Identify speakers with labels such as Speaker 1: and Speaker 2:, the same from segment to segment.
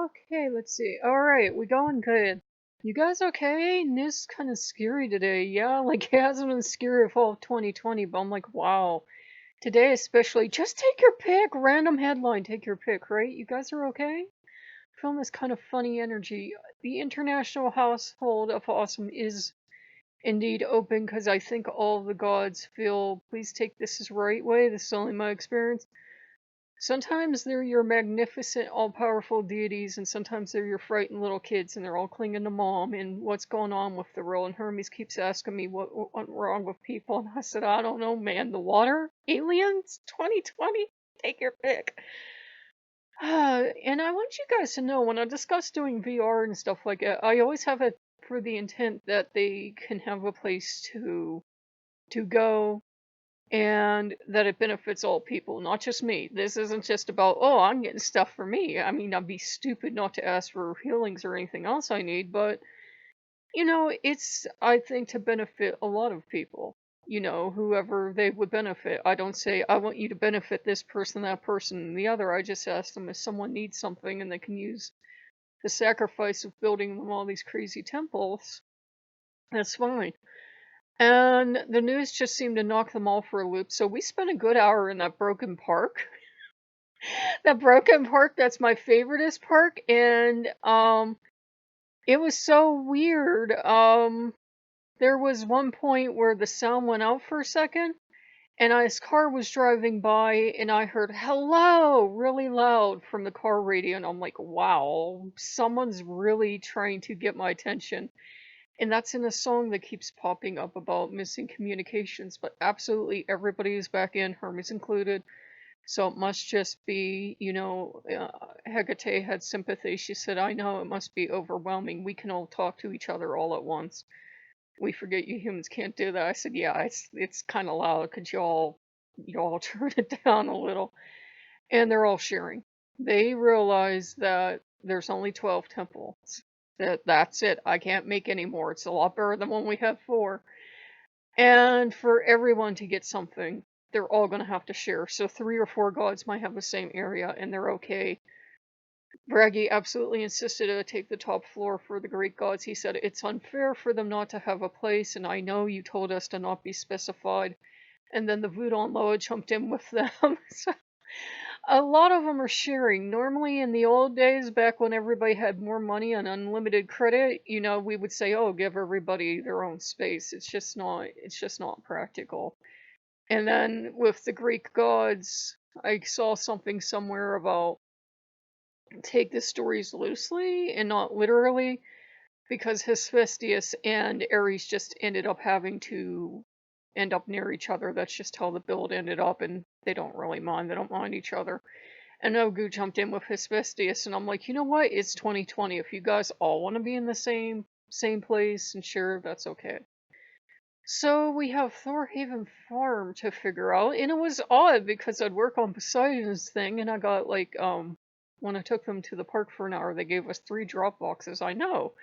Speaker 1: Okay, let's see. All right, we going good. You guys okay? News kind of scary today. Yeah, like it hasn't been scary of all of 2020, but I'm like, wow. Today especially, just take your pick. Random headline, take your pick, right? You guys are okay? Film this kind of funny energy. The International Household of Awesome is indeed open because I think all the gods feel, please take this as right way. This is only my experience. Sometimes they're your magnificent, all powerful deities, and sometimes they're your frightened little kids, and they're all clinging to mom. And what's going on with the world? And Hermes keeps asking me what went wrong with people, and I said, I don't know, man. The water, aliens, 2020, take your pick. And I want you guys to know when I discuss doing VR and stuff like that, I always have it for the intent that they can have a place to go and that it benefits all people, not just me. This isn't just about, oh, I'm getting stuff for me. I mean, I'd be stupid not to ask for healings or anything else I need, but, it's, I think, to benefit a lot of people, whoever they would benefit. I don't say, I want you to benefit this person, that person, and the other. I just ask them if someone needs something and they can use the sacrifice of building them all these crazy temples. That's fine. And the news just seemed to knock them all for a loop. So we spent a good hour in that broken park. That broken park, that's my favoriteest park. And it was so weird. There was one point where the sound went out for a second, and his car was driving by, and I heard hello really loud from the car radio, and I'm like, wow, someone's really trying to get my attention. And that's in a song that keeps popping up about missing communications, but absolutely everybody is back in, Hermes included. So it must just be, Hecate had sympathy. She said, I know it must be overwhelming. We can all talk to each other all at once. We forget you humans can't do that. I said, yeah, it's kind of loud. Could you all turn it down a little? And they're all sharing. They realize that there's only 12 temples. That's it. I can't make any more. It's a lot better than when we have four. And for everyone to get something, they're all going to have to share. So 3 or 4 gods might have the same area, and they're okay. Bragi absolutely insisted to take the top floor for the Greek gods. He said, it's unfair for them not to have a place, and I know you told us to not be specified. And then the Voodoo and Loa jumped in with them. So a lot of them are sharing. Normally, in the old days, back when everybody had more money and unlimited credit, we would say, "Oh, give everybody their own space." It's just not. It's just not practical. And then with the Greek gods, I saw something somewhere about take the stories loosely and not literally, because Hephaestus and Ares just ended up having to end up near each other. That's just how the build ended up, and they don't really mind. They don't mind each other. And Ogu jumped in with Hephaestus, and I'm like, you know what? It's 2020. If you guys all want to be in the same place and share, that's okay. So we have Thorhaven Farm to figure out, and it was odd because I'd work on Poseidon's thing, and I got like when I took them to the park for an hour, they gave us 3 drop boxes. I know,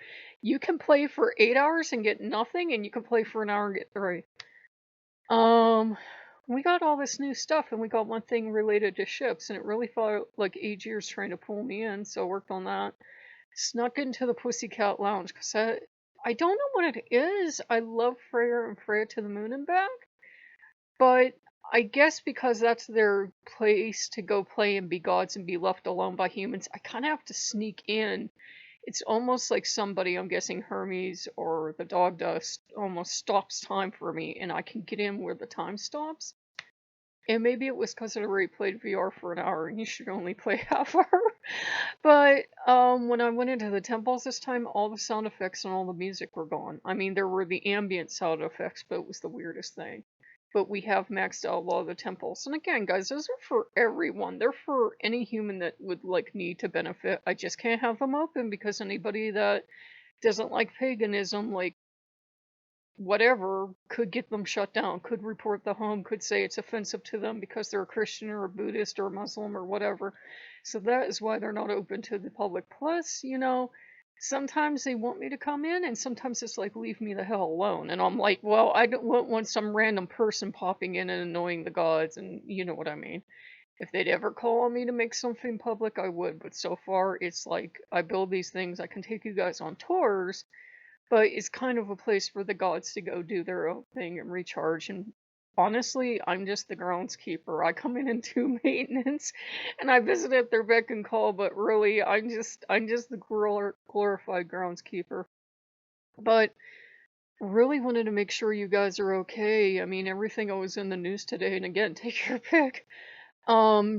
Speaker 1: you can play for 8 hours and get nothing, and you can play for an hour and get 3. Um, we got all this new stuff, and we got one thing related to ships, and it really felt like AGers trying to pull me in, so I worked on that. Snuck into the Pussycat Lounge, because I don't know what it is. I love Freya and Freya to the Moon and back, but I guess because that's their place to go play and be gods and be left alone by humans, I kind of have to sneak in. It's almost like somebody, I'm guessing Hermes or the dog dust, almost stops time for me, and I can get in where the time stops. And maybe it was because I'd already played VR for an hour, and you should only play half hour. But when I went into the temples this time, all the sound effects and all the music were gone. I mean, there were the ambient sound effects, but it was the weirdest thing. But we have maxed out a lot of the temples. And again, guys, those are for everyone. They're for any human that would need to benefit. I just can't have them open because anybody that doesn't like paganism, like whatever, could get them shut down, could report the home, could say it's offensive to them because they're a Christian or a Buddhist or a Muslim or whatever. So that is why they're not open to the public. Plus, sometimes they want me to come in, and sometimes it's like, leave me the hell alone. And I'm like, well, I don't want some random person popping in and annoying the gods, and you know what I mean. If they'd ever call on me to make something public, I would, but so far it's like I build these things, I can take you guys on tours, but it's kind of a place for the gods to go do their own thing and recharge. And honestly, I'm just the groundskeeper. I come in and do maintenance, and I visit at their beck and call. But really, I'm just the glorified groundskeeper. But really wanted to make sure you guys are okay. I mean, everything was in the news today, and again, take your pick.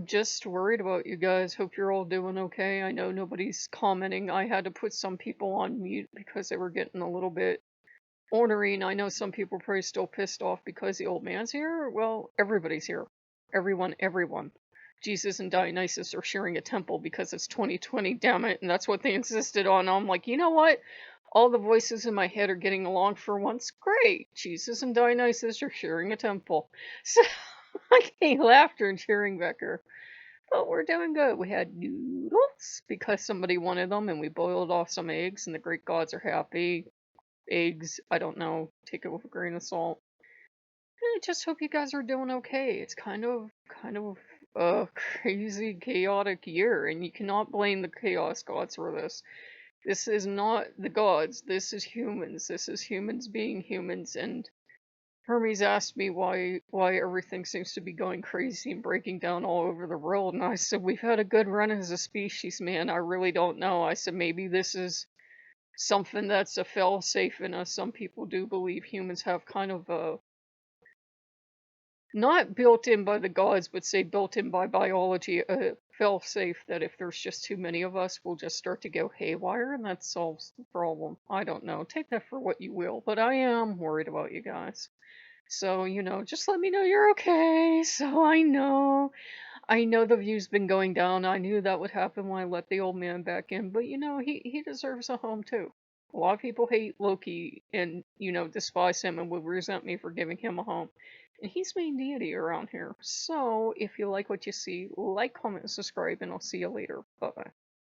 Speaker 1: Just worried about you guys. Hope you're all doing okay. I know nobody's commenting. I had to put some people on mute because they were getting a little bit ornery, and I know some people are probably still pissed off because the old man's here. Well, everybody's here. Everyone. Jesus and Dionysus are sharing a temple because it's 2020, damn it, and that's what they insisted on. I'm like, you know what? All the voices in my head are getting along for once. Great. Jesus and Dionysus are sharing a temple. So I gained laughter and cheering Becker. But we're doing good. We had noodles because somebody wanted them, and we boiled off some eggs, and the Greek gods are happy. Eggs, I don't know, take it with a grain of salt. I just hope you guys are doing okay. It's kind of a crazy, chaotic year, and you cannot blame the chaos gods for this. This is not the gods. This is humans. This is humans being humans. And Hermes asked me why everything seems to be going crazy and breaking down all over the world, and I said we've had a good run as a species, man. I really don't know. I said maybe this is something that's a fail-safe in us. Some people do believe humans have kind of a not built in by the gods, but say built in by biology, a fail-safe that if there's just too many of us, we'll just start to go haywire, and that solves the problem. I don't know. Take that for what you will, but I am worried about you guys. So, just let me know you're okay. So I know. I know the view's been going down. I knew that would happen when I let the old man back in, but he deserves a home too. A lot of people hate Loki and, despise him and would resent me for giving him a home. And he's main deity around here. So if you like what you see, like, comment, and subscribe, and I'll see you later. Bye bye.